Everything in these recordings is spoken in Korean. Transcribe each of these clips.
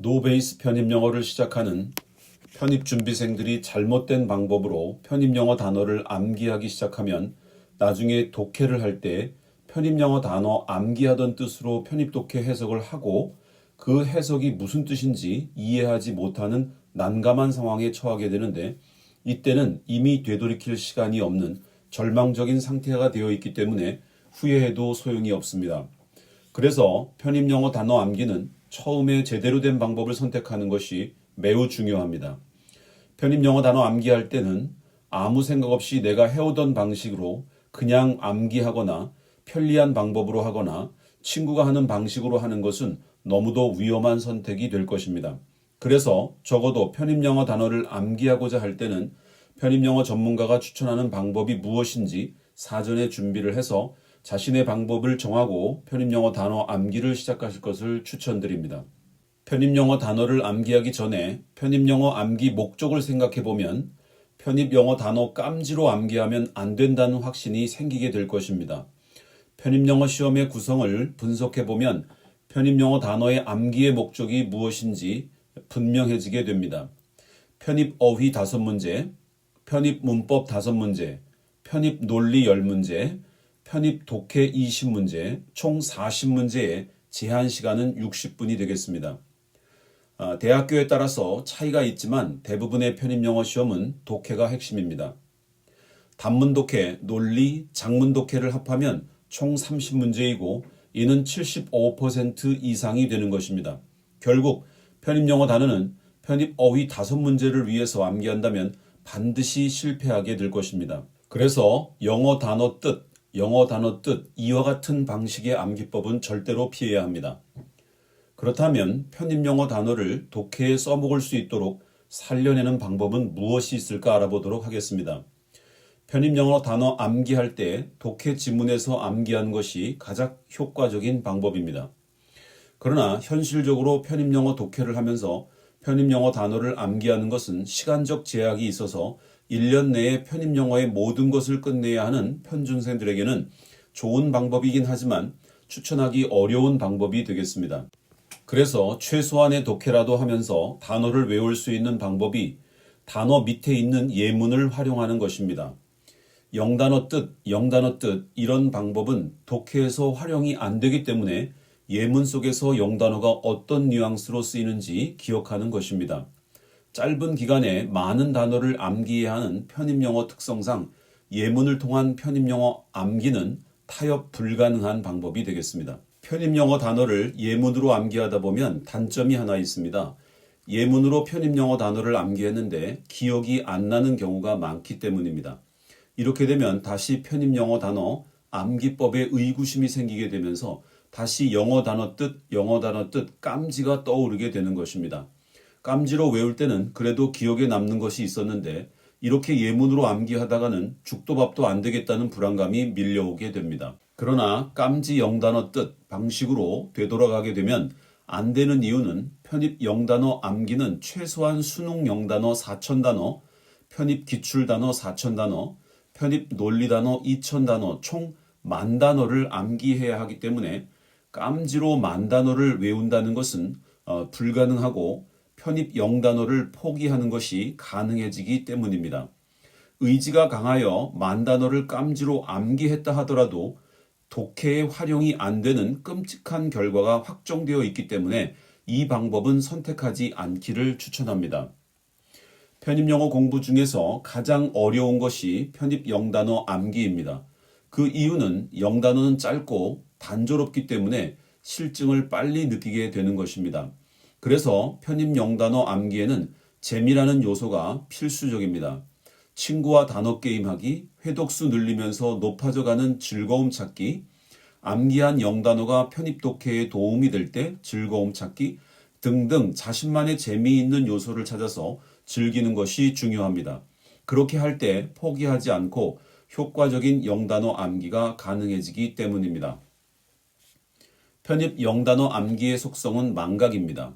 노베이스 편입영어를 시작하는 편입준비생들이 잘못된 방법으로 편입영어 단어를 암기하기 시작하면 나중에 독해를 할 때 편입영어 단어 암기하던 뜻으로 편입독해 해석을 하고 그 해석이 무슨 뜻인지 이해하지 못하는 난감한 상황에 처하게 되는데, 이때는 이미 되돌이킬 시간이 없는 절망적인 상태가 되어 있기 때문에 후회해도 소용이 없습니다. 그래서 편입영어 단어 암기는 처음에 제대로 된 방법을 선택하는 것이 매우 중요합니다. 편입영어 단어 암기할 때는 아무 생각 없이 내가 해오던 방식으로 그냥 암기하거나 편리한 방법으로 하거나 친구가 하는 방식으로 하는 것은 너무도 위험한 선택이 될 것입니다. 그래서 적어도 편입영어 단어를 암기하고자 할 때는 편입영어 전문가가 추천하는 방법이 무엇인지 사전에 준비를 해서 자신의 방법을 정하고 편입영어 단어 암기를 시작하실 것을 추천드립니다. 편입영어 단어를 암기하기 전에 편입영어 암기 목적을 생각해 보면 편입영어 단어 깜지로 암기하면 안 된다는 확신이 생기게 될 것입니다. 편입영어 시험의 구성을 분석해 보면 편입영어 단어의 암기의 목적이 무엇인지 분명해지게 됩니다. 편입 어휘 5문제, 편입 문법 5문제, 편입 논리 10문제, 편입 독해 20문제, 총 40문제의 제한 시간은 60분이 되겠습니다. 대학교에 따라서 차이가 있지만 대부분의 편입영어 시험은 독해가 핵심입니다. 단문 독해, 논리, 장문 독해를 합하면 총 30문제이고 이는 75% 이상이 되는 것입니다. 결국 편입영어 단어는 편입 어휘 5문제를 위해서 암기한다면 반드시 실패하게 될 것입니다. 그래서 영어 단어 뜻, 이와 같은 방식의 암기법은 절대로 피해야 합니다. 그렇다면 편입영어 단어를 독해에 써먹을 수 있도록 살려내는 방법은 무엇이 있을까 알아보도록 하겠습니다. 편입영어 단어 암기할 때 독해 지문에서 암기하는 것이 가장 효과적인 방법입니다. 그러나 현실적으로 편입영어 독해를 하면서 편입영어 단어를 암기하는 것은 시간적 제약이 있어서 1년 내에 편입영어의 모든 것을 끝내야 하는 편준생들에게는 좋은 방법이긴 하지만 추천하기 어려운 방법이 되겠습니다. 그래서 최소한의 독해라도 하면서 단어를 외울 수 있는 방법이 단어 밑에 있는 예문을 활용하는 것입니다. 영단어 뜻 이런 방법은 독해에서 활용이 안 되기 때문에 예문 속에서 영단어가 어떤 뉘앙스로 쓰이는지 기억하는 것입니다. 짧은 기간에 많은 단어를 암기해야 하는 편입영어 특성상 예문을 통한 편입영어 암기는 타협 불가능한 방법이 되겠습니다. 편입영어 단어를 예문으로 암기하다 보면 단점이 하나 있습니다. 예문으로 편입영어 단어를 암기했는데 기억이 안 나는 경우가 많기 때문입니다. 이렇게 되면 다시 편입영어 단어 암기법에 의구심이 생기게 되면서 다시 영어 단어 뜻 깜지가 떠오르게 되는 것입니다. 깜지로 외울 때는 그래도 기억에 남는 것이 있었는데 이렇게 예문으로 암기하다가는 죽도 밥도 안 되겠다는 불안감이 밀려오게 됩니다. 그러나 깜지 영단어 뜻 방식으로 되돌아가게 되면 안 되는 이유는 편입 영단어 암기는 최소한 수능 영단어 4,000단어, 편입 기출단어 4,000단어, 편입 논리단어 2,000단어 총 10,000단어를 암기해야 하기 때문에 깜지로 10,000단어를 외운다는 것은 불가능하고 편입 영단어를 포기하는 것이 가능해지기 때문입니다. 의지가 강하여 10,000단어를 깜지로 암기했다 하더라도 독해에 활용이 안 되는 끔찍한 결과가 확정되어 있기 때문에 이 방법은 선택하지 않기를 추천합니다. 편입영어 공부 중에서 가장 어려운 것이 편입 영단어 암기입니다. 그 이유는 영단어는 짧고 단조롭기 때문에 실증을 빨리 느끼게 되는 것입니다. 그래서 편입 영단어 암기에는 재미라는 요소가 필수적입니다. 친구와 단어 게임하기, 회독수 늘리면서 높아져가는 즐거움 찾기, 암기한 영단어가 편입 독해에 도움이 될 때 즐거움 찾기 등등 자신만의 재미있는 요소를 찾아서 즐기는 것이 중요합니다. 그렇게 할 때 포기하지 않고 효과적인 영단어 암기가 가능해지기 때문입니다. 편입 영단어 암기의 속성은 망각입니다.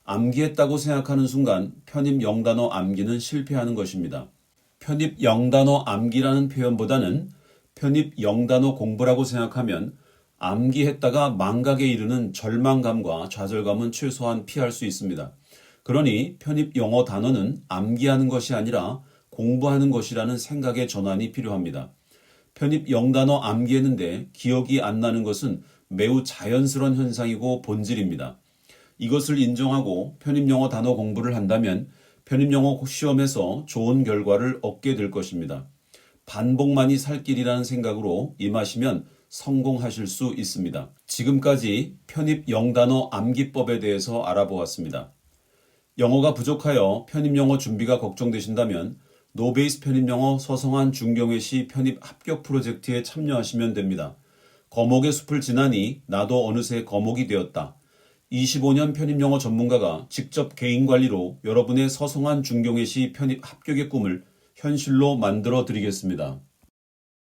암기했다고 생각하는 순간 편입 영단어 암기는 실패하는 것입니다. 편입 영단어 암기라는 표현보다는 편입 영단어 공부라고 생각하면 암기했다가 망각에 이르는 절망감과 좌절감은 최소한 피할 수 있습니다. 그러니 편입 영어 단어는 암기하는 것이 아니라 공부하는 것이라는 생각의 전환이 필요합니다. 편입 영단어 암기했는데 기억이 안 나는 것은 매우 자연스러운 현상이고 본질입니다. 이것을 인정하고 편입 영어 단어 공부를 한다면 편입 영어 시험에서 좋은 결과를 얻게 될 것입니다. 반복만이 살 길이라는 생각으로 임하시면 성공하실 수 있습니다. 지금까지 편입 영단어 암기법에 대해서 알아보았습니다. 영어가 부족하여 편입 영어 준비가 걱정되신다면 노베이스 편입 영어 서성한 중경외시 편입 합격 프로젝트에 참여하시면 됩니다. 거목의 숲을 지나니 나도 어느새 거목이 되었다. 25년 편입 영어 전문가가 직접 개인 관리로 여러분의 서성한 중경외시 편입 합격의 꿈을 현실로 만들어 드리겠습니다.